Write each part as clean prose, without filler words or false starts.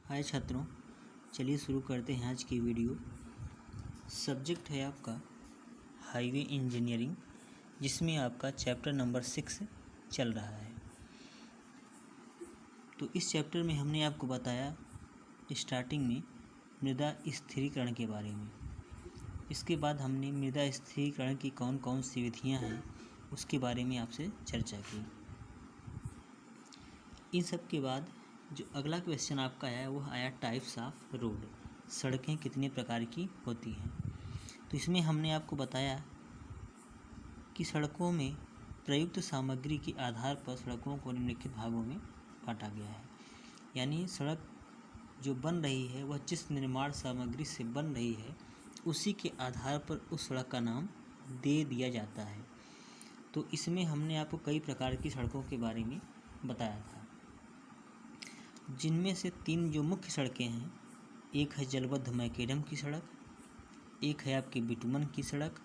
हाय छात्रों, चलिए शुरू करते हैं आज की वीडियो। सब्जेक्ट है आपका हाईवे इंजीनियरिंग, जिसमें आपका चैप्टर नंबर 6 चल रहा है। तो इस चैप्टर में हमने आपको बताया स्टार्टिंग में मृदा स्थिरीकरण के बारे में। इसके बाद हमने मृदा स्थिरीकरण की कौन कौन सी विधियाँ हैं उसके बारे में आपसे चर्चा की। इन सब के बाद जो अगला क्वेश्चन आपका आया वह आया टाइप्स ऑफ रोड, सड़कें कितने प्रकार की होती हैं। तो इसमें हमने आपको बताया कि सड़कों में प्रयुक्त सामग्री के आधार पर सड़कों को निम्नलिखित भागों में बांटा गया है। यानी सड़क जो बन रही है वह जिस निर्माण सामग्री से बन रही है उसी के आधार पर उस सड़क का नाम दे दिया जाता है। तो इसमें हमने आपको कई प्रकार की सड़कों के बारे में बताया था, जिनमें से 3 जो मुख्य सड़कें हैं, एक है जलबद्ध मैकेडम की सड़क, एक है आपकी बिटुमन की सड़क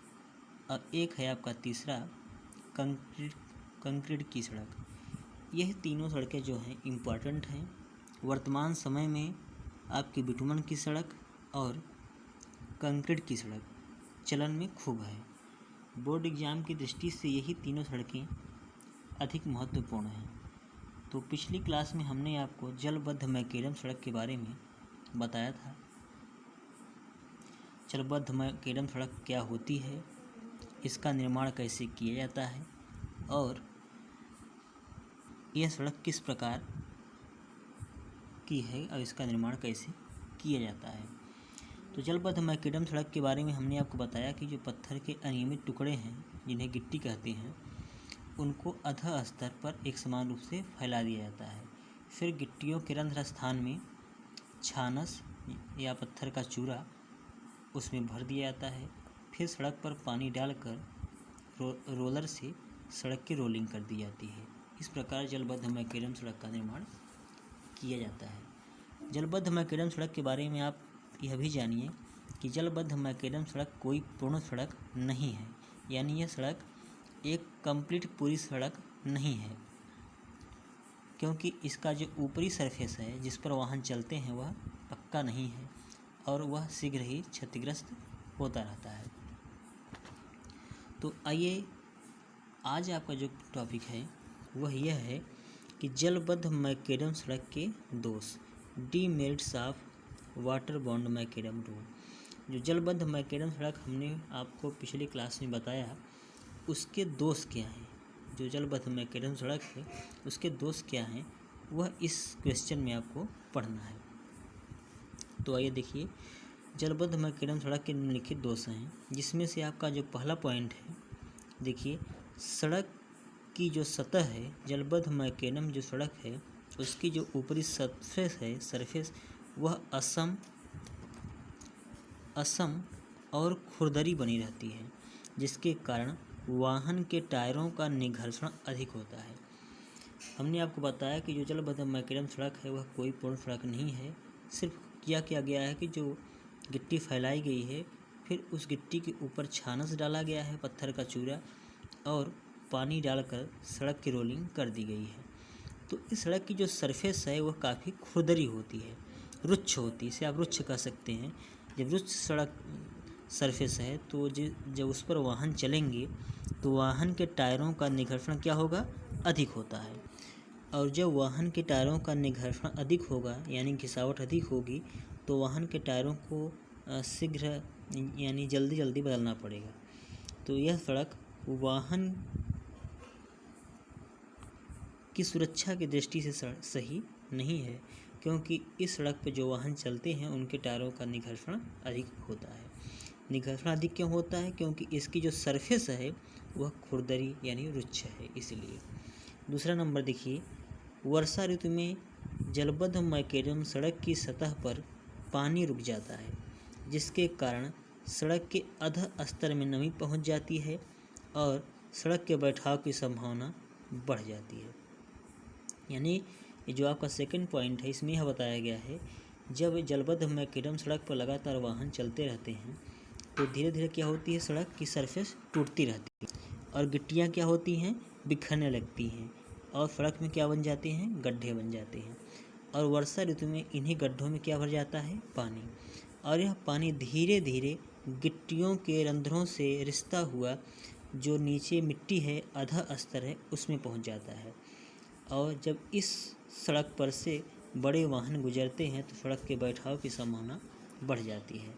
और एक है आपका तीसरा कंक्रीट की सड़क। यह तीनों सड़कें जो हैं इम्पॉर्टेंट हैं। वर्तमान समय में आपकी बिटुमन की सड़क और कंक्रीट की सड़क चलन में खूब है। बोर्ड एग्ज़ाम की दृष्टि से यही तीनों सड़कें अधिक महत्वपूर्ण हैं। तो पिछली क्लास में हमने आपको जलबद्ध मैकेडम सड़क के बारे में बताया था। जलबद्ध मैकेडम सड़क क्या होती है, इसका निर्माण कैसे किया जाता है और यह सड़क किस प्रकार की है और इसका निर्माण कैसे किया जाता है। तो जलबद्ध मैकेडम सड़क के बारे में हमने आपको बताया कि जो पत्थर के अनियमित टुकड़े हैं जिन्हें गिट्टी कहते हैं, उनको अधः स्तर पर एक समान रूप से फैला दिया जाता है। फिर गिट्टियों के रंध्र स्थान में छानस या पत्थर का चूरा उसमें भर दिया जाता है। फिर सड़क पर पानी डालकर रोलर से सड़क की रोलिंग कर दी जाती है। इस प्रकार जलबद्ध मैकेडम सड़क का निर्माण किया जाता है। जलबद्ध मैकेडम सड़क के बारे में आप यह भी जानिए कि जलबद्ध मैकेडम सड़क कोई पूर्ण सड़क नहीं है। यानी यह सड़क एक कंप्लीट पूरी सड़क नहीं है, क्योंकि इसका जो ऊपरी सरफेस है जिस पर वाहन चलते हैं वह पक्का नहीं है और वह शीघ्र ही क्षतिग्रस्त होता रहता है। तो आइए आज आपका जो टॉपिक है वह यह है कि जलबद्ध मैकेडम सड़क के दोष, demerits of water bond macadam road. जो जलबद्ध मैकेडम सड़क हमने आपको पिछली क्लास में बताया उसके दोष क्या हैं, जो जलबद्ध मैकेडम सड़क है उसके दोष क्या हैं, वह इस क्वेश्चन में आपको पढ़ना है। तो आइए देखिए, जलबद्ध मैकेडम सड़क के निम्नलिखित दोष हैं, जिसमें से आपका जो पहला पॉइंट है, देखिए सड़क की जो सतह है, जलबद्ध मैकेडम जो सड़क है उसकी जो ऊपरी सरफेस वह असम और खुरदरी बनी रहती है, जिसके कारण वाहन के टायरों का निघर्षण अधिक होता है। हमने आपको बताया कि जो जलबद्ध मैकेडम सड़क है वह कोई पूर्ण सड़क नहीं है। सिर्फ किया गया है कि जो गिट्टी फैलाई गई है फिर उस गिट्टी के ऊपर छानस डाला गया है, पत्थर का चूरा, और पानी डालकर सड़क की रोलिंग कर दी गई है। तो इस सड़क की जो सरफेस है वह काफ़ी खुरदरी होती है, रुक्ष होती है, इसे आप रुक्ष कह सकते हैं। जब रुक्ष सड़क सरफेस है तो जब उस पर वाहन चलेंगे तो वाहन के टायरों का निघर्षण क्या होगा, अधिक होता है। और जब वाहन के टायरों का निघर्षण अधिक होगा यानी घिसावट अधिक होगी तो वाहन के टायरों को शीघ्र यानी जल्दी बदलना पड़ेगा। तो यह सड़क वाहन की सुरक्षा की दृष्टि से सही नहीं है, क्योंकि इस सड़क पर जो वाहन चलते हैं उनके टायरों का निघर्षण अधिक होता है। निघर्षण अधिक क्यों होता है, क्योंकि इसकी जो सरफेस है वह खुरदरी यानी रुक्ष है, इसलिए। दूसरा नंबर देखिए, वर्षा ऋतु में जलबद्ध मैकेडम सड़क की सतह पर पानी रुक जाता है, जिसके कारण सड़क के अधः स्तर में नमी पहुंच जाती है और सड़क के बैठाव की संभावना बढ़ जाती है। यानी ये जो आपका सेकंड पॉइंट है इसमें यह बताया गया है, जब जलबद्ध मैकेडम सड़क पर लगातार वाहन चलते रहते हैं तो धीरे धीरे क्या होती है, सड़क की सरफेस टूटती रहती है और गिट्टियाँ क्या होती हैं, बिखरने लगती हैं और सड़क में क्या बन जाते हैं, गड्ढे बन जाते हैं। और वर्षा ऋतु में इन्हीं गड्ढों में क्या भर जाता है? पानी। और यह पानी धीरे धीरे गिट्टियों के रंध्रों से रिसता हुआ जो नीचे मिट्टी है, आधा स्तर है, उसमें पहुंच जाता है। और जब इस सड़क पर से बड़े वाहन गुजरते हैं तो सड़क के बैठाव की संभावना बढ़ जाती है।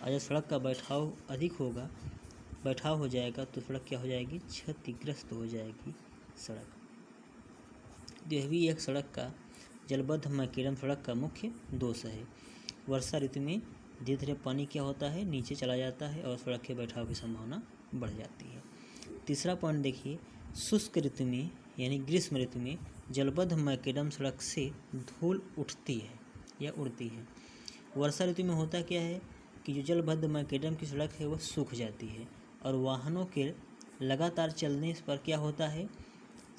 और जब सड़क का बैठाव हो जाएगा तो सड़क क्या हो जाएगी? क्षतिग्रस्त हो जाएगी सड़क। तो यह भी एक सड़क का जलबद्ध मैकेडम सड़क का मुख्य दोष है। वर्षा ऋतु में धीरे धीरे पानी क्या होता है? नीचे चला जाता है और सड़क के बैठाव की संभावना बढ़ जाती है। तीसरा पॉइंट देखिए, शुष्क ऋतु में यानी ग्रीष्म ऋतु में जलबद्ध मैकेडम सड़क से धूल उठती है या उड़ती है। वर्षा ऋतु में होता क्या है कि जो जलबद्ध मैकेडम की सड़क है वह सूख जाती है और वाहनों के लगातार चलने पर क्या होता है?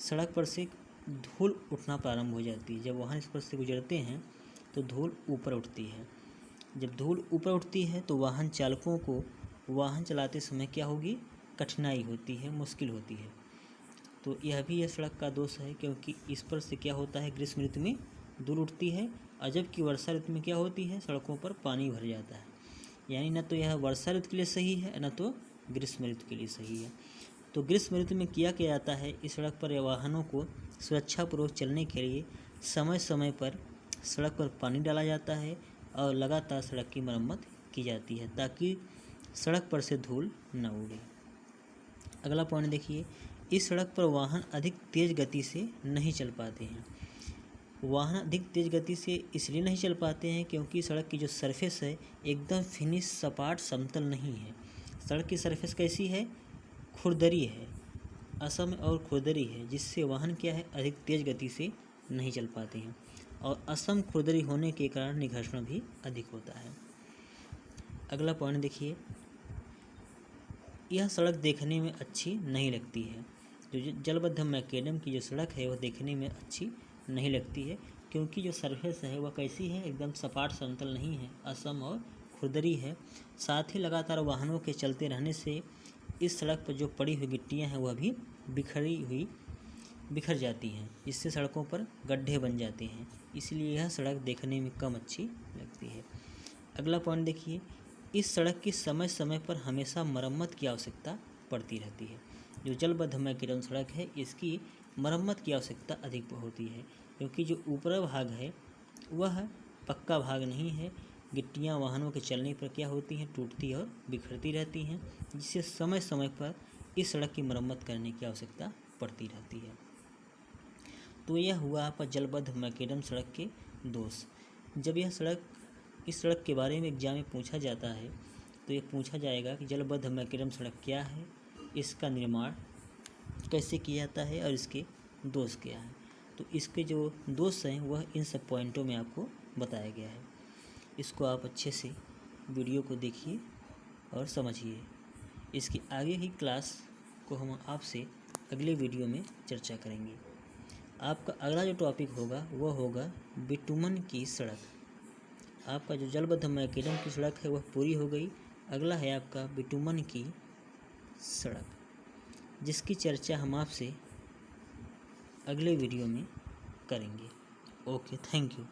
सड़क पर से धूल उठना प्रारंभ हो जाती है। जब वाहन इस पर से गुजरते हैं तो धूल ऊपर उठती है। जब धूल ऊपर उठती है तो वाहन चालकों को वाहन चलाते समय क्या होगी? कठिनाई होती है, मुश्किल होती है। तो यह भी यह सड़क का दोष है, क्योंकि इस पर से क्या होता है? ग्रीष्म ऋतु में धूल उठती है और जबकि वर्षा ऋतु में क्या होती है? सड़कों पर पानी भर जाता है। यानी न तो यह वर्षा ऋतु के लिए सही है, न तो ग्रीष्म ऋतु के लिए सही है। तो ग्रीष्म ऋतु में किया जाता है, इस सड़क पर वाहनों को सुरक्षापूर्वक चलने के लिए समय समय पर सड़क पर पानी डाला जाता है और लगातार सड़क की मरम्मत की जाती है ताकि सड़क पर से धूल न उड़े। अगला पॉइंट देखिए, इस सड़क पर वाहन अधिक तेज़ गति से नहीं चल पाते हैं। वाहन अधिक तेज़ गति से इसलिए नहीं चल पाते हैं क्योंकि सड़क की जो सरफेस है एकदम फिनिश, सपाट, समतल नहीं है। सड़क की सरफेस कैसी है? खुरदरी है, असम और खुरदरी है, जिससे वाहन क्या है? अधिक तेज़ गति से नहीं चल पाते हैं और असम खुरदरी होने के कारण निघर्षण भी अधिक होता है। अगला पॉइंट देखिए, यह सड़क देखने में अच्छी नहीं लगती है। जो जलबद्ध मैकेडम की जो सड़क है वह देखने में अच्छी नहीं लगती है क्योंकि जो सरफेस है वह कैसी है? एकदम सपाट, समतल नहीं है, असम और खुरदरी है। साथ ही लगातार वाहनों के चलते रहने से इस सड़क पर जो पड़ी हुई गिट्टियाँ हैं वह भी बिखर जाती हैं, जिससे सड़कों पर गड्ढे बन जाते हैं। इसलिए यह सड़क देखने में कम अच्छी लगती है। अगला पॉइंट देखिए, इस सड़क की समय समय पर हमेशा मरम्मत की आवश्यकता पड़ती रहती है। जो जलबद्ध मैकेडम सड़क है इसकी मरम्मत की आवश्यकता अधिक होती है क्योंकि जो ऊपरी भाग है वह पक्का भाग नहीं है। गिट्टियाँ वाहनों के चलने पर क्या होती हैं? टूटती और बिखरती रहती हैं, जिससे समय समय पर इस सड़क की मरम्मत करने की आवश्यकता पड़ती रहती है। तो यह हुआ आपका जलबद्ध मैकेडम सड़क के दोष। जब इस सड़क के बारे में एग्जाम में पूछा जाता है तो ये पूछा जाएगा कि जलबद्ध मैकेडम सड़क क्या है, इसका निर्माण कैसे किया जाता है और इसके दोष क्या हैं। तो इसके जो दोष हैं वह इन सब पॉइंटों में आपको बताया गया है। इसको आप अच्छे से वीडियो को देखिए और समझिए। इसकी आगे की क्लास को हम आपसे अगले वीडियो में चर्चा करेंगे। आपका अगला जो टॉपिक होगा वह होगा बिटुमन की सड़क। आपका जो जलबद्ध मैकेडम की सड़क है वह पूरी हो गई। अगला है आपका बिटुमन की सड़क, जिसकी चर्चा हम आपसे अगले वीडियो में करेंगे। Okay, thank you.